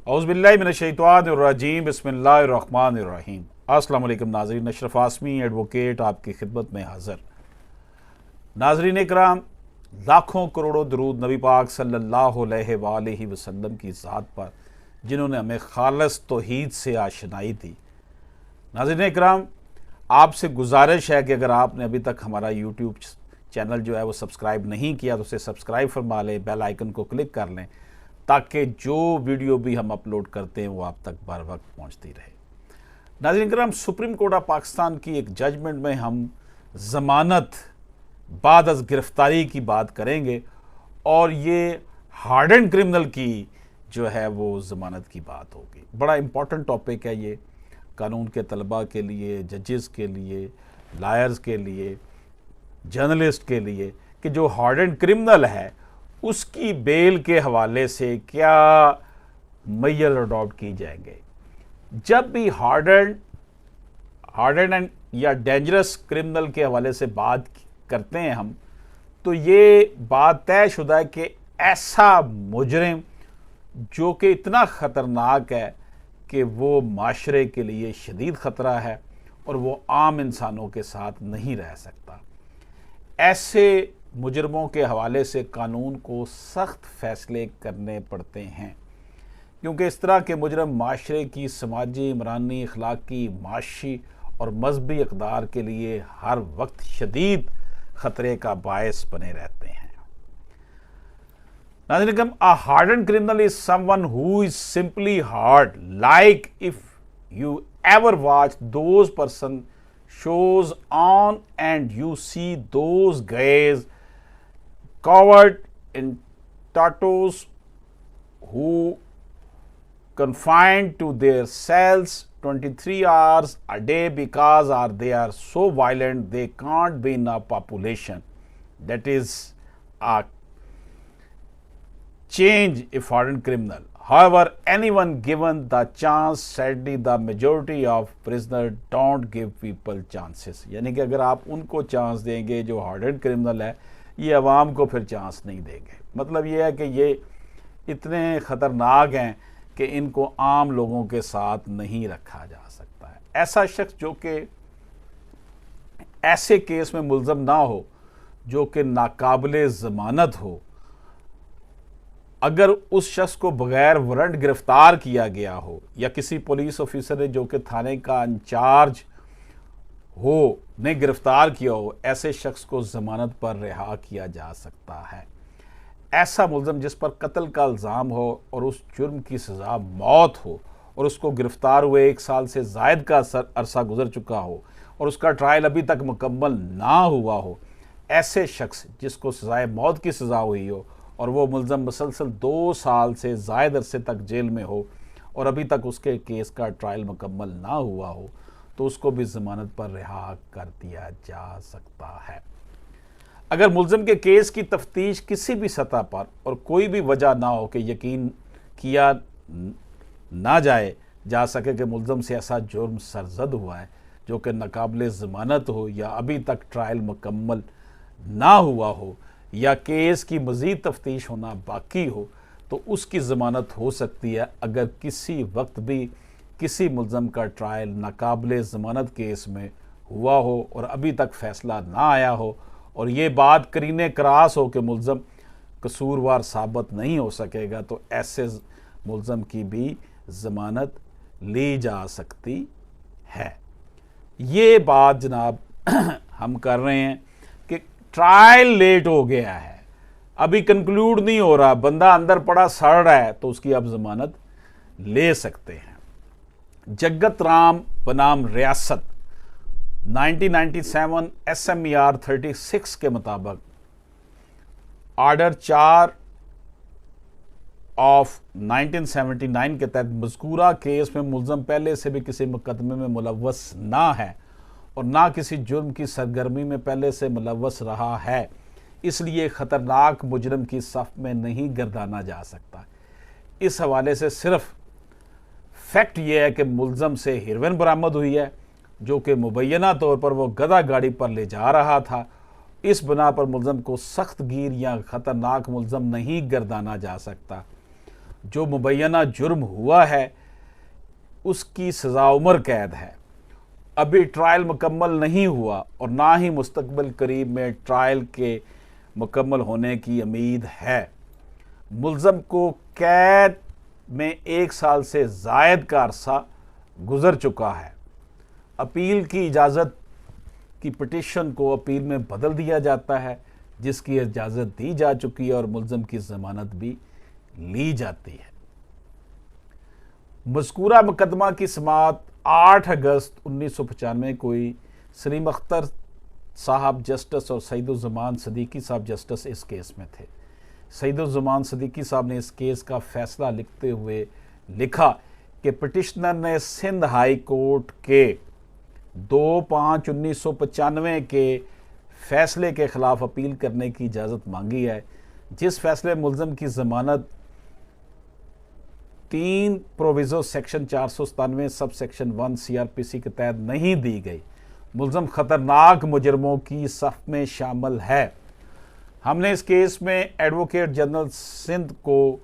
औज़ुबिल्लाहि मिनश्शैतानिर्रजीम बिस्मिल्लाहिर्रहमानिर्रहीम। अस्सलाम वालेकुम नाज़रीन, अशरफ आसमी एडवोकेट आपकी खिदमत में हाज़िर। नाज़रीन इकराम, लाखों करोड़ों दरूद नबी पाक सल्लल्लाहु अलैहि वसल्लम की ज़ात पर जिन्होंने हमें खालिस तौहीद से आशनाई दी। नाज़रीन इकराम, आपसे गुजारिश है कि अगर आपने अभी तक हमारा यूट्यूब चैनल जो है वो सब्सक्राइब नहीं किया तो उसे सब्सक्राइब फरमा लें, बेल आइकन को क्लिक कर लें ताकि जो वीडियो भी हम अपलोड करते हैं वो आप तक बर वक्त पहुँचती रहे। नाज़रीन करम, सुप्रीम कोर्ट ऑफ पाकिस्तान की एक जजमेंट में हम ज़मानत बाद अज़ गिरफ़्तारी की बात करेंगे और ये हार्डन क्रिमिनल की जो है वो ज़मानत की बात होगी। बड़ा इम्पॉर्टेंट टॉपिक है ये, कानून के तलबा के लिए, जजेस के लिए, लायर्स के लिए, जर्नलिस्ट के लिए, कि जो हार्डन क्रिमिनल है उसकी बेल के हवाले से क्या मेजर अडॉप्ट की जाएंगे। जब भी हार्डन एंड या डेंजरस क्रिमिनल के हवाले से बात करते हैं हम, तो ये बात तयशुदा है कि ऐसा मुजरिम जो कि इतना ख़तरनाक है कि वो माशरे के लिए शदीद ख़तरा है और वो आम इंसानों के साथ नहीं रह सकता। ऐसे मुजरमों के हवाले से कानून को सख्त फैसले करने पड़ते हैं, क्योंकि इस तरह के मुजरम माशरे की समाजी, इमरानी, अखलाकी, माशी और मजहबी इक़दार के लिए हर वक्त शदीद ख़तरे का बायस बने रहते हैं। नाज़रीन, a hardened criminal is someone who is simply hard, like if you ever watch those person shows on and you see those guys covered in tattoos who confined to their cells 23 hours a day because they are so violent they can't be in a population. That is a change if hardened criminal. However, anyone given the chance, sadly the majority of prisoners don't give people chances. यानी कि अगर आप उनको chance देंगे जो harden criminal है, ये अवाम को फिर चांस नहीं देंगे। मतलब ये है कि ये इतने ख़तरनाक हैं कि इनको आम लोगों के साथ नहीं रखा जा सकता है। ऐसा शख्स जो कि ऐसे केस में मुल्ज़म ना हो जो कि नाकाबिले ज़मानत हो, अगर उस शख्स को बग़ैर वारंट गिरफ़्तार किया गया हो या किसी पुलिस ऑफिसर ने जो कि थाने का इंचार्ज हो ने गिरफ़्तार किया हो, ऐसे शख्स को ज़मानत पर रिहा किया जा सकता है। ऐसा मुल्ज़म जिस पर कत्ल का इल्ज़ाम हो और उस जुर्म की सज़ा मौत हो और उसको गिरफ़्तार हुए 1 साल से ज़ायद का अरसा गुजर चुका हो और उसका ट्रायल अभी तक मुकम्मल ना हुआ हो, ऐसे शख्स जिसको सज़ाए मौत की सज़ा हुई हो और वो मुल्ज़म मुसलसल 2 साल से ज़ायद अरसे तक जेल में हो और अभी तक उसके केस का ट्रायल मुकम्मल ना हुआ हो, तो उसको भी ज़मानत पर रिहा कर दिया जा सकता है। अगर मुल्ज़म के केस की तफ्तीश किसी भी सतह पर और कोई भी वजह ना हो कि यकीन किया ना जा सके कि मुल्ज़म से ऐसा जुर्म सरज़द हुआ है जो कि नाकाबिले ज़मानत हो या अभी तक ट्रायल मुकम्मल ना हुआ हो या केस की मज़ीद तफ्तीश होना बाकी हो, तो उसकी ज़मानत हो सकती है अगर किसी वक्त भी किसी मुल्ज़म का ट्रायल नाकाबिले ज़मानत केस में हुआ हो और अभी तक फ़ैसला ना आया हो और ये बात करीने क्रास हो कि मुल्ज़म कसूरवार साबित नहीं हो सकेगा, तो ऐसे मुल्ज़म की भी ज़मानत ली जा सकती है। ये बात जनाब हम कर रहे हैं कि ट्रायल लेट हो गया है, अभी कंक्लूड नहीं हो रहा, बंदा अंदर पड़ा सड़ रहा है, तो उसकी आप ज़मानत ले सकते हैं। जगत राम बनाम रियासत 1997 SMER 36 के मुताबिक ऑर्डर 4 ऑफ 1979 के तहत मज़कूरा केस में मुल्ज़म पहले से भी किसी मुकदमे में मुलव्वस ना है और ना किसी जुर्म की सरगर्मी में पहले से मुलव्वस रहा है, इसलिए ख़तरनाक मुजरम की सफ़ में नहीं गर्दाना जा सकता। इस हवाले से सिर्फ फैक्ट ये है कि मुल्ज़म से हेरोइन बरामद हुई है जो कि मुबैना तौर पर वो गधा गाड़ी पर ले जा रहा था। इस बिना पर मुल्ज़म को सख्त गिर या ख़तरनाक मुल्ज़म नहीं गर्दाना जा सकता। जो मुबैना जुर्म हुआ है उसकी सज़ा उम्र कैद है। अभी ट्रायल मुकम्मल नहीं हुआ और ना ही मुस्तकबिल करीब में ट्रायल के मुकम्मल होने की उम्मीद है। मुल्ज़म को कैद में 1 साल से ज़ायद का अरसा गुज़र चुका है। अपील की इजाज़त की पिटीशन को अपील में बदल दिया जाता है, जिसकी इजाज़त दी जा चुकी है और मुल्ज़म की ज़मानत भी ली जाती है। मज़कूरा मुकदमा की समाअत 8 अगस्त 1995 को सलीम अख्तर साहब जस्टिस और सईदुज़्ज़मान सदीकी साहब जस्टिस इस केस में थे। सईदुज़्ज़मान सदीकी साहब ने इस केस का फैसला लिखते हुए लिखा कि पिटिशनर ने सिंध हाई कोर्ट के 2/5/1995 के फैसले के ख़िलाफ़ अपील करने की इजाज़त मांगी है, जिस फैसले मुल्ज़म की ज़मानत 3 proviso section 497 sub section 1 CRPC के तहत नहीं दी गई। मुल्ज़म ख़तरनाक मुजरमों की सफ़ में शामिल है। हमने इस केस में एडवोकेट जनरल सिंध को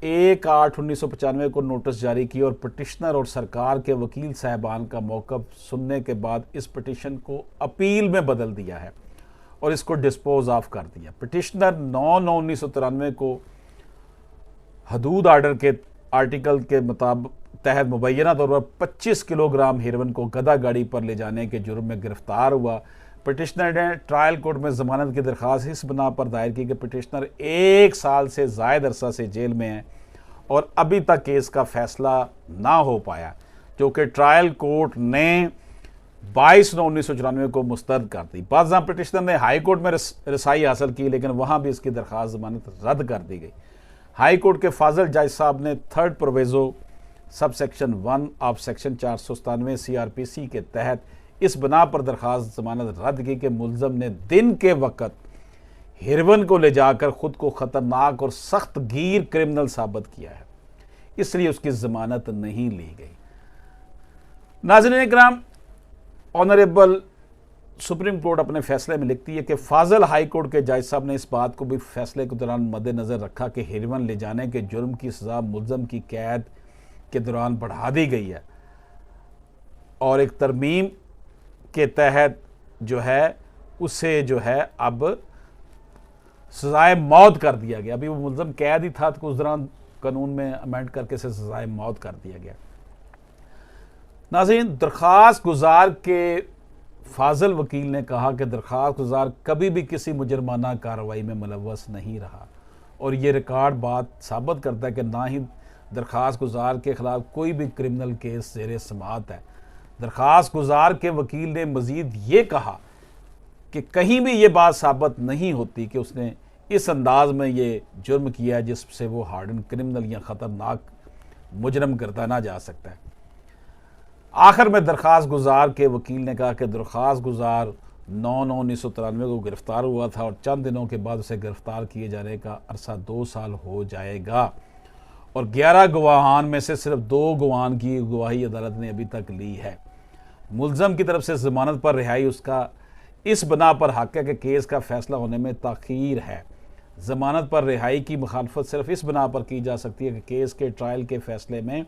1/8/1995 को नोटिस जारी की और पिटिशनर और सरकार के वकील साहबान का मौक़िफ़ सुनने के बाद इस पिटिशन को अपील में बदल दिया है और इसको डिस्पोज ऑफ कर दिया। पिटिशनर 9/9/1993 को हदूद आर्डर के आर्टिकल के मुताबिक तहत मुबैना तौर पर 25 किलोग्राम हेरोइन को गधा गाड़ी पर ले जाने के जुर्म में गिरफ्तार हुआ। पिटिशनर ने ट्रायल कोर्ट में ज़मानत की दरख्वास्त इस बिना पर दायर की कि पिटिशनर 1 साल से ज़ायद अरसा से जेल में है और अभी तक केस का फैसला ना हो पाया, जो कि ट्रायल कोर्ट ने 22/9/1994 को मुस्तरद कर दी। बाद जहाँ पिटिशनर ने हाई कोर्ट में रसाई हासिल की, लेकिन वहाँ भी इसकी दरख्वास्त ज़मानत रद्द कर दी गई। हाई कोर्ट के फाजल जज साहब ने 3rd proviso sub section 1 of section 497 CRPC के तहत इस बना पर दरख्वास्त ज़मानत रद्द की कि मुल्ज़म ने दिन के वक़्त हेरोइन को ले जाकर ख़ुद को ख़तरनाक और सख्त गीर क्रिमिनल साबित किया है, इसलिए उसकी ज़मानत नहीं ली गई। नाज़रीन इकराम, ऑनरेबल सुप्रीम कोर्ट अपने फैसले में लिखती है कि फाजल हाई कोर्ट के जज साहब ने इस बात को भी फैसले के दौरान मद्देनज़र रखा कि हेरोइन ले जाने के जुर्म की सज़ा मुल्ज़म की कैद के दौरान बढ़ा दी गई है और एक तरमीम के तहत जो है उसे जो है अब सज़ाए मौत कर दिया गया। अभी वो मुल्ज़म कैद ही था तो उस दौरान कानून में अमेंड करके से सज़ाए मौत कर दिया गया। नाज़रीन, दरख्वास्त गुजार के फाजल वकील ने कहा कि दरख्वास्त गुजार कभी भी किसी मुजरमाना कार्रवाई में मुलव्वस नहीं रहा और ये रिकॉर्ड बात साबित करता है कि ना ही दरख्वास्त गुजार के ख़िलाफ़ कोई भी क्रिमिनल केस ज़ेरे समाअत है। दरख्वास्त गुजार के वकील ने मज़ीद ये कहा कि कहीं भी ये बात साबित नहीं होती कि उसने इस अंदाज में ये जुर्म किया है जिससे वो हार्डन क्रिमिनल या ख़तरनाक मुजरम गर्दाना जा सकता है। आखिर में दरख्वास्त गुजार के वकील ने कहा कि दरख्वास्त गुजार 9/9/1993 को गिरफ़्तार हुआ था और चंद दिनों के बाद उसे गिरफ़्तार किए जाने का अरसा 2 साल हो जाएगा और 11 गवाहान में से सिर्फ 2 गवाहान की गवाही अदालत ने अभी तक ली है। मुल्ज़म की तरफ से ज़मानत पर रिहाई उसका इस बना पर हक़ है कि केस का फ़ैसला होने में ताख़ीर है। ज़मानत पर रिहाई की मुखालफत सिर्फ इस बना पर की जा सकती है कि केस के ट्रायल के फ़ैसले में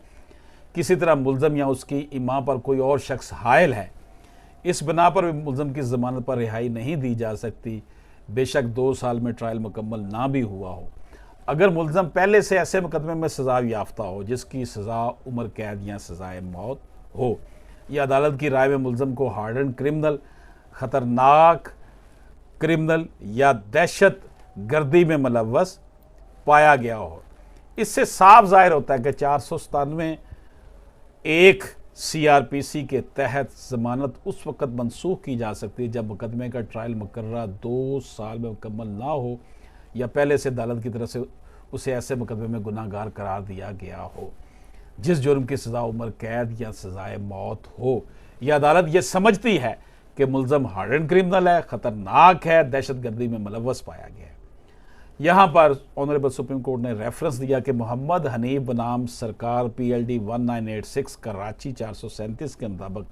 किसी तरह मुल्ज़म या उसकी इमा पर कोई और शख्स हायल है। इस बना पर भी मुल्ज़म की ज़मानत पर रिहाई नहीं दी जा सकती, बेशक 2 साल में ट्रायल मुकम्मल ना भी हुआ हो। अगर मुल्ज़म पहले से ऐसे मुकदमे में सज़ा याफ्ता हो जिसकी सज़ा उम्र कैद या सज़ाए मौत हो या अदालत की राय में मुल्ज़म को हार्डन क्रिमिनल, ख़तरनाक क्रिमिनल या दहशत गर्दी में मुलव्वस पाया गया हो, इससे साफ ज़ाहिर होता है कि 497 1 CRPC के तहत ज़मानत उस वक़्त मनसूख की जा सकती है जब मुकदमे का ट्रायल मुकर्ररा 2 साल में मुकम्मल ना हो या पहले से अदालत की तरफ से उसे ऐसे मुकदमे में गुनाहगार करार दिया गया हो जिस जुर्म की सज़ा उम्र कैद या सज़ाए मौत हो या अदालत ये समझती है कि मुल्ज़म हार्डन क्रिमिनल है, ख़तरनाक है, दहशत गर्दी में मुलव्वस पाया गया है। यहाँ पर ऑनरेबल सुप्रीम कोर्ट ने रेफरेंस दिया कि मोहम्मद हनीफ बनाम सरकार PLD 1986 कराची 437 के मुताबिक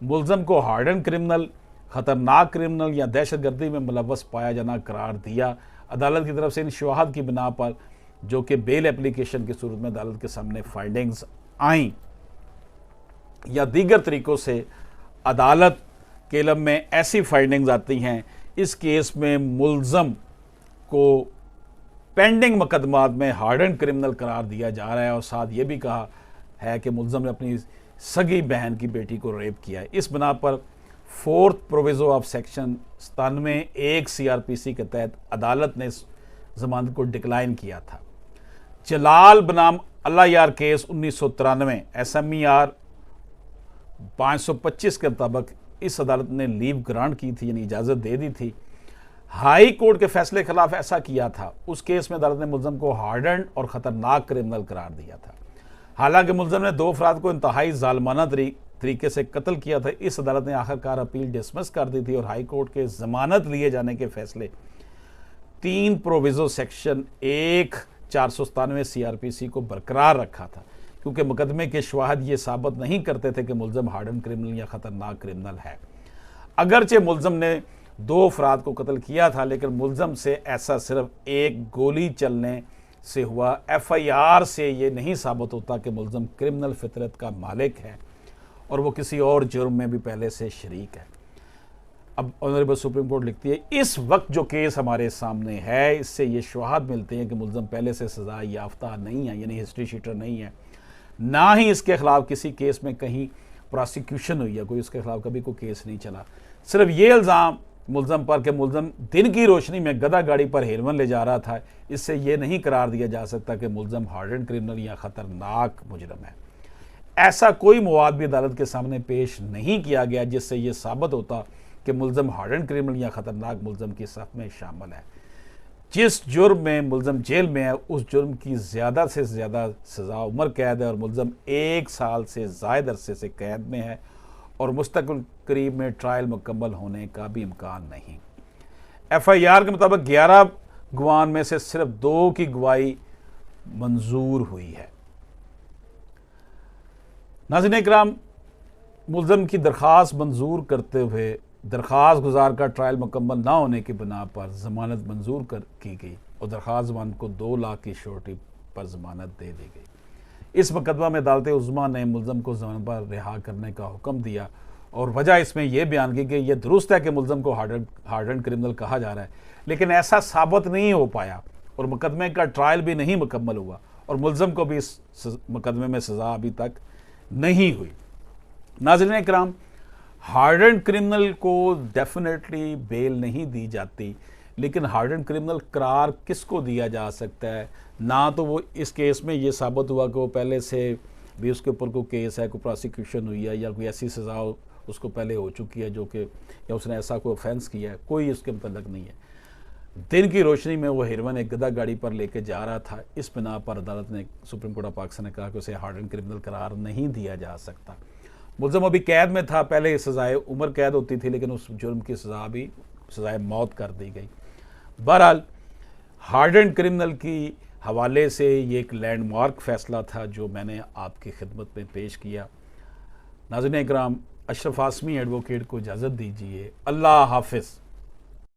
मुल्ज़म को हार्डन क्रिमिनल, ख़तरनाक क्रिमिनल या दहशत गर्दी में मुलव्वस पाया जाना करार दिया। अदालत की तरफ से इन शवाहद की बिना पर जो कि बेल एप्लीकेशन की सूरत में अदालत के सामने फाइंडिंग्स आई या दीगर तरीक़ों से अदालत के इल्म में ऐसी फाइंडिंग्स आती हैं, इस केस में मुल्ज़म को पेंडिंग मुकदमात में हार्डन क्रिमिनल करार दिया जा रहा है और साथ ये भी कहा है कि मुल्ज़म ने अपनी सगी बहन की बेटी को रेप किया है। इस बना पर 4th proviso of section 97(1) CRPC के तहत अदालत ने इस जमानत को डिक्लाइन किया था। जलाल बनाम अल्लाह यार केस 1993 SMER 525 के मुताबिक इस अदालत ने लीव ग्रांट की थी, यानी इजाज़त दे दी थी। हाई कोर्ट के फैसले के खिलाफ ऐसा किया था। उस केस में अदालत ने मुल्ज़म को हार्डन और ख़तरनाक क्रिमिनल करार दिया था। हालांकि मुल्ज़म ने 2 अफराद को इंतहाई जालमाना तरीके से कत्ल किया था। इस अदालत ने आखिरकार अपील डिसमिस कर दी थी और हाई कोर्ट के जमानत लिए जाने के फैसले 3 प्रोविज़ो सेक्शन 1 497 CRPC को बरकरार रखा था, क्योंकि मुकदमे के शवाहद ये साबित नहीं करते थे कि मुल्ज़म हार्डन क्रिमिनल या ख़तरनाक क्रिमिनल है। अगरचे मुल्ज़म ने 2 अफराद को कत्ल किया था, लेकिन मुल्ज़म से ऐसा सिर्फ एक गोली चलने से हुआ। FIR से ये नहीं साबित होता कि मुल्ज़म क्रिमिनल फितरत का मालिक है और वो किसी और जुर्म में भी पहले से शरीक है। अब ऑनरेबल सुप्रीम कोर्ट लिखती है, इस वक्त जो केस हमारे सामने है, इससे ये शवाहद मिलते हैं कि मुल्ज़म पहले से सज़ा याफ्ता नहीं है, यानी हिस्ट्री शीटर नहीं है, ना ही इसके खिलाफ किसी केस में कहीं प्रोसिक्यूशन हुई है, कोई इसके खिलाफ कभी कोई केस नहीं चला। सिर्फ ये इल्ज़ाम मुल्ज़म पर कि मुल्ज़म दिन की रोशनी में गधा गाड़ी पर हेरोइन ले जा रहा था, इससे ये नहीं करार दिया जा सकता कि मुल्ज़म हार्डन क्रिमिनल या ख़तरनाक मुजरम है। ऐसा कोई मवाद भी अदालत के सामने पेश नहीं किया गया जिससे ये साबित होता कि मुल्ज़म हार्डन क्रिमिनल या ख़तरनाक मुल्ज़म की सफ़ में शामिल है। जिस जुर्म में मुल्ज़म जेल में है, उस जुर्म की ज़्यादा से ज़्यादा सज़ा उम्र कैद है और मुल्ज़म 1 साल से ज़ायद अरसे से कैद में है और मुस्तकिल करीब में ट्रायल मुकम्मल होने का भी इम्कान नहीं। FIR के मुताबिक 11 गवाहान में से सिर्फ 2 की गवाही मंजूर हुई है। नाज़रीन इकराम, मुल्ज़म की दरख्वास्त मंजूर करते हुए दरख्वास्त गुजार का ट्रायल मुकम्मल ना होने की बिना पर ज़मानत मंजूर की गई और दरख्वास्त ज़मानत को 2 लाख की श्योरिटी पर ज़मानत दे दी गई। इस मुकदमा में अदालत उज़्मा ने मुल्ज़म को ज़मानत पर रिहा करने का हुक्म दिया और वजह इसमें यह बयान की कि यह दुरुस्त है कि मुल्ज़म को हार्डन क्रिमिनल कहा जा रहा है, लेकिन ऐसा साबित नहीं हो पाया और मुकदमे का ट्रायल भी नहीं मुकम्मल हुआ और मुल्ज़म को भी इस मुकदमे में सज़ा अभी तक नहीं हुई। नाज़रीन इकराम, हार्डन क्रिमिनल को डेफिनेटली बेल नहीं दी जाती, लेकिन हार्डन क्रिमिनल करार किसको दिया जा सकता है? ना तो वो इस केस में ये साबित हुआ कि वो पहले से भी उसके ऊपर कोई केस है, कोई प्रोसिक्यूशन हुई है या कोई ऐसी सज़ा उसको पहले हो चुकी है जो कि या उसने ऐसा कोई ऑफेंस किया है, कोई उसके मतलब नहीं है। दिन की रोशनी में वो हेरोइन एक गधा गाड़ी पर लेके जा रहा था। इस बिना पर अदालत ने, सुप्रीम कोर्ट ऑफ पाकिस्तान ने कहा कि उसे हार्डन क्रिमिनल करार नहीं दिया जा सकता। मुल्ज़म अभी कैद में था, पहले सज़ाए उम्र कैद होती थी, लेकिन उस जुर्म की सज़ा भी सज़ाए मौत कर दी गई। बहरहाल हार्डन क्रिमिनल की हवाले से ये एक लैंडमार्क फ़ैसला था जो मैंने आपकी खिदमत में पेश किया। नाज़रीन इकराम, अशरफ आसमी एडवोकेट को इजाज़त दीजिए। अल्लाह हाफ़िज़।